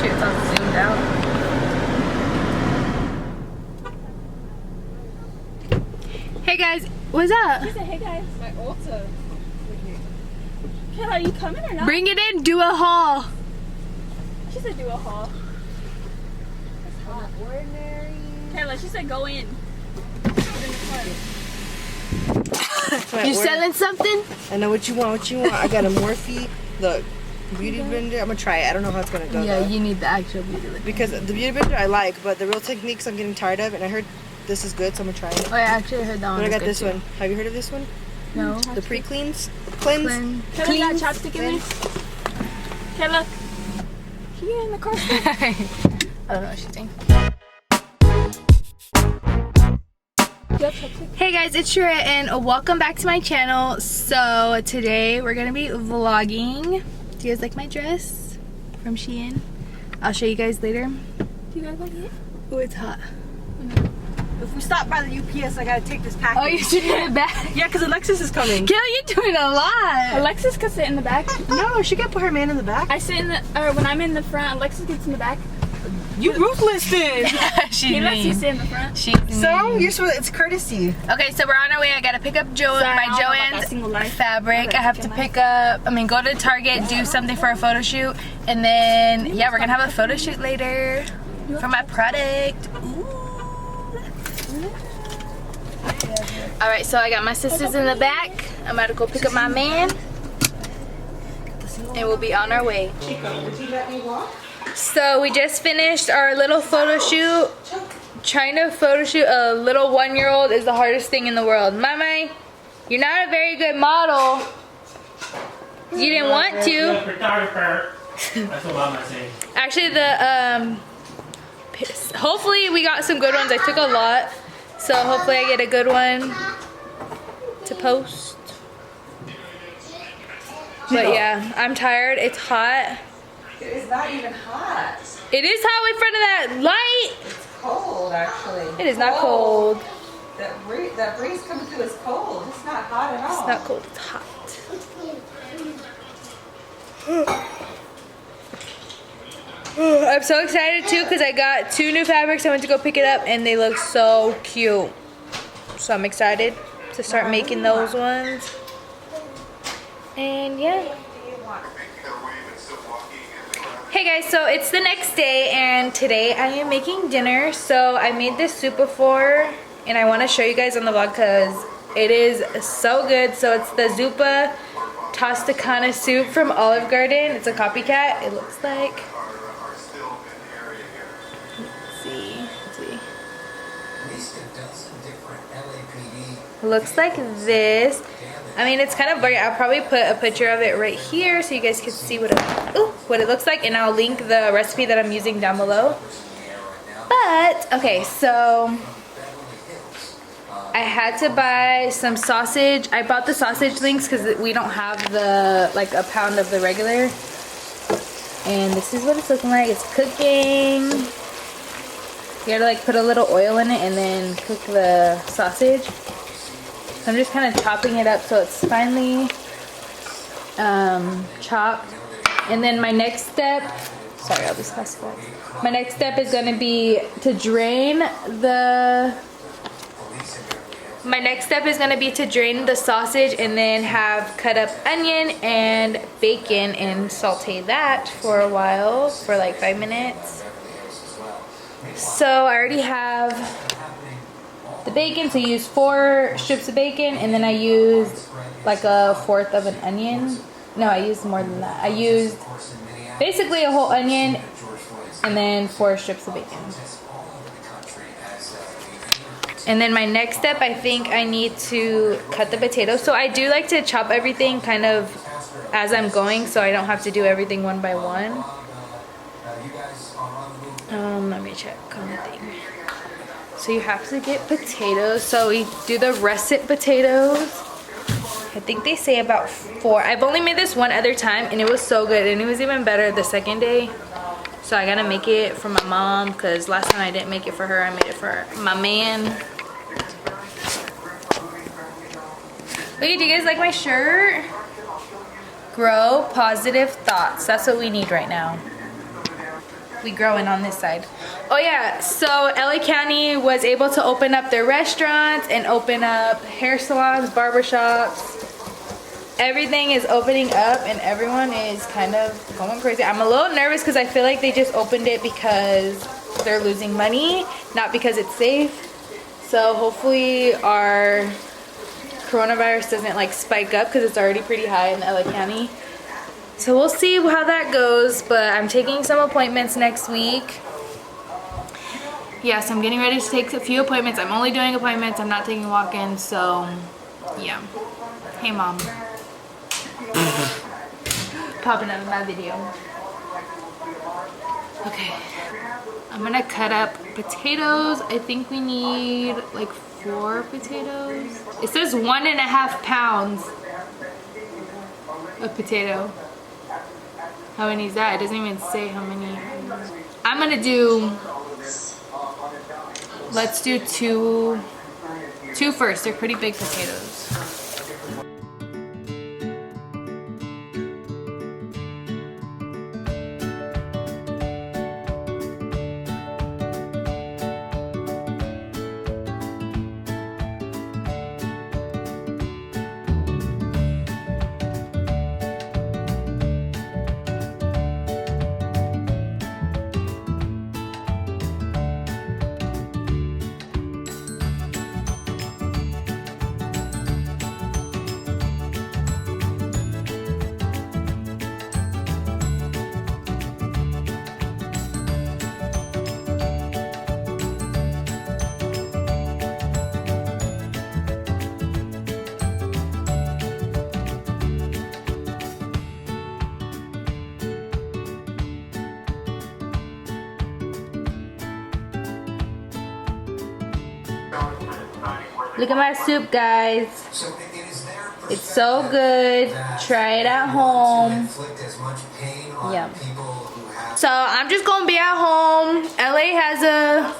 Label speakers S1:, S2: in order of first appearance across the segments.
S1: shoot. It's all zoomed out. Hey guys, what's up?
S2: She said, hey guys. My Ulta. Kayla, are you coming or not?
S1: Bring it in, do a haul.
S2: She said do a haul.
S3: It's not ordinary.
S2: Kayla, she said go in.
S1: You selling something?
S3: I know what you want, I got a Morphe, the beauty blender. I'm gonna try it. I don't know how it's gonna go.
S1: Yeah,
S3: though.
S1: you need the actual beauty blender.
S3: Because the beauty blender I like, but the Real Techniques I'm getting tired of, and I heard this is good, so I'm gonna try it.
S1: Oh, I actually heard that one.
S3: But I got
S1: good
S3: this
S1: too.
S3: one. Have you heard of this one?
S1: No.
S3: The pre-cleans? Cleanse?
S2: Kayla, got chopstick in there? Kayla, can you get in the car still?
S1: I don't know what she's saying. Hey guys, it's Shira and welcome back to my channel. So today we're gonna be vlogging. Do you guys like my dress from Shein? I'll show you guys later.
S2: Do you guys like it?
S1: Oh, it's hot.
S3: If we stop by the UPS, I gotta take this package.
S1: Oh, you should get it back.
S3: Yeah, because Alexis is coming.
S1: Gail, you're doing a lot.
S2: Alexis could sit in the back.
S3: No, she can put her man in the back.
S2: I sit in the, or when I'm in the front, Alexis gets in the back.
S3: You ruthless then.
S1: She's
S2: He lets you
S1: mean.
S2: sit in the front.
S1: She's
S3: So,
S1: mean.
S3: you're supposed, it's courtesy.
S1: Okay, so we're on our way. I gotta pick up
S2: Sorry, I
S1: my
S2: don't know about that single
S1: Joann's
S2: life.
S1: fabric. I have to pick up, go to Target, do something for a photo shoot, and then, yeah, we're gonna have a photo shoot later for my product. Ooh. Alright, so I got my sisters in the back. I'm about to go pick up my man, and we'll be on our way. So we just finished our little photo shoot. Trying to photo shoot a little 1-year-old is the hardest thing in the world. Mama, you're not a very good model. You didn't want to.
S4: Photographer. That's what Mama's saying.
S1: Actually, hopefully we got some good ones. I took a lot, so hopefully I get a good one to post. But yeah, I'm tired. It's hot.
S3: It's not even hot.
S1: It is hot in front of that light.
S3: It's cold, actually.
S1: It is not cold.
S3: That breeze coming through is cold. It's not hot at all.
S1: It's not cold, it's hot. I'm so excited too because I got 2 new fabrics. I went to go pick it up and they look so cute. So I'm excited to start making those ones. And yeah. Hey guys, so it's the next day and today I am making dinner. So I made this soup before and I want to show you guys on the vlog because it is so good. So it's the Zuppa Tosticana soup from Olive Garden. It's a copycat. It looks like, let's see. It looks like this. I mean, it's kind of blurry. I'll probably put a picture of it right here so you guys can see what it looks like, and I'll link the recipe that I'm using down below. But okay, so I had to buy some sausage. I bought the sausage links because we don't have the a pound of the regular. And this is what it's looking like. It's cooking. You gotta put a little oil in it and then cook the sausage. So I'm just kind of chopping it up so it's finely chopped. And then my next step, sorry, I'll just pass it back. My next step is gonna be to drain the sausage and then have cut up onion and bacon and saute that for a while, for like 5 minutes. So I already have the bacon, so I used 4 strips of bacon, and then I used like a 1/4 of an onion. No, I used more than that. I used basically a whole onion and then 4 strips of bacon. And then my next step, I think I need to cut the potatoes. So I do like to chop everything kind of as I'm going, so I don't have to do everything one by one. Let me check on the thing. So you have to get potatoes. So we do the russet potatoes. I think they say about 4. I've only made this one other time and it was so good, and it was even better the second day. So I gotta make it for my mom because last time I didn't make it for her. I made it for my man. Look, do you guys like my shirt? Grow positive thoughts. That's what we need right now. we growing on this side. Oh yeah, so LA County was able to open up their restaurants and open up hair salons, barbershops. Everything is opening up and everyone is kind of going crazy. I'm a little nervous because I feel like they just opened it because they're losing money, not because it's safe. So hopefully our coronavirus doesn't like spike up because it's already pretty high in LA County. So we'll see how that goes, but I'm taking some appointments next week. Yes, I'm getting ready to take a few appointments. I'm only doing appointments. I'm not taking walk-ins, so yeah. Hey, Mom. Popping up in my video. Okay. I'm gonna cut up potatoes. I think we need like 4 potatoes. It says 1.5 pounds of potato. How many is that? It doesn't even say how many. I'm gonna do, let's do two first. They're pretty big potatoes. Look at my soup, guys. It's so good. Try it at home. Yum. So I'm just gonna be at home. LA has a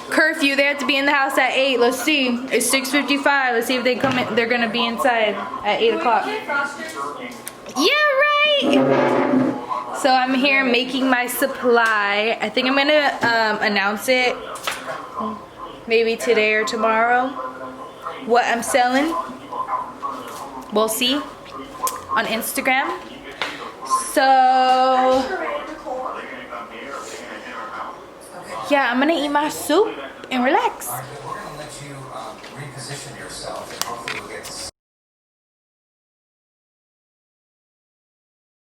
S1: curfew. They have to be in the house at 8. Let's see. It's 6:55. Let's see if they come in. They're gonna be inside at 8 o'clock. Yeah, right. So I'm here making my supply. I think I'm gonna announce it maybe today or tomorrow. What I'm selling. We'll see on Instagram. So yeah, I'm gonna eat my soup and relax.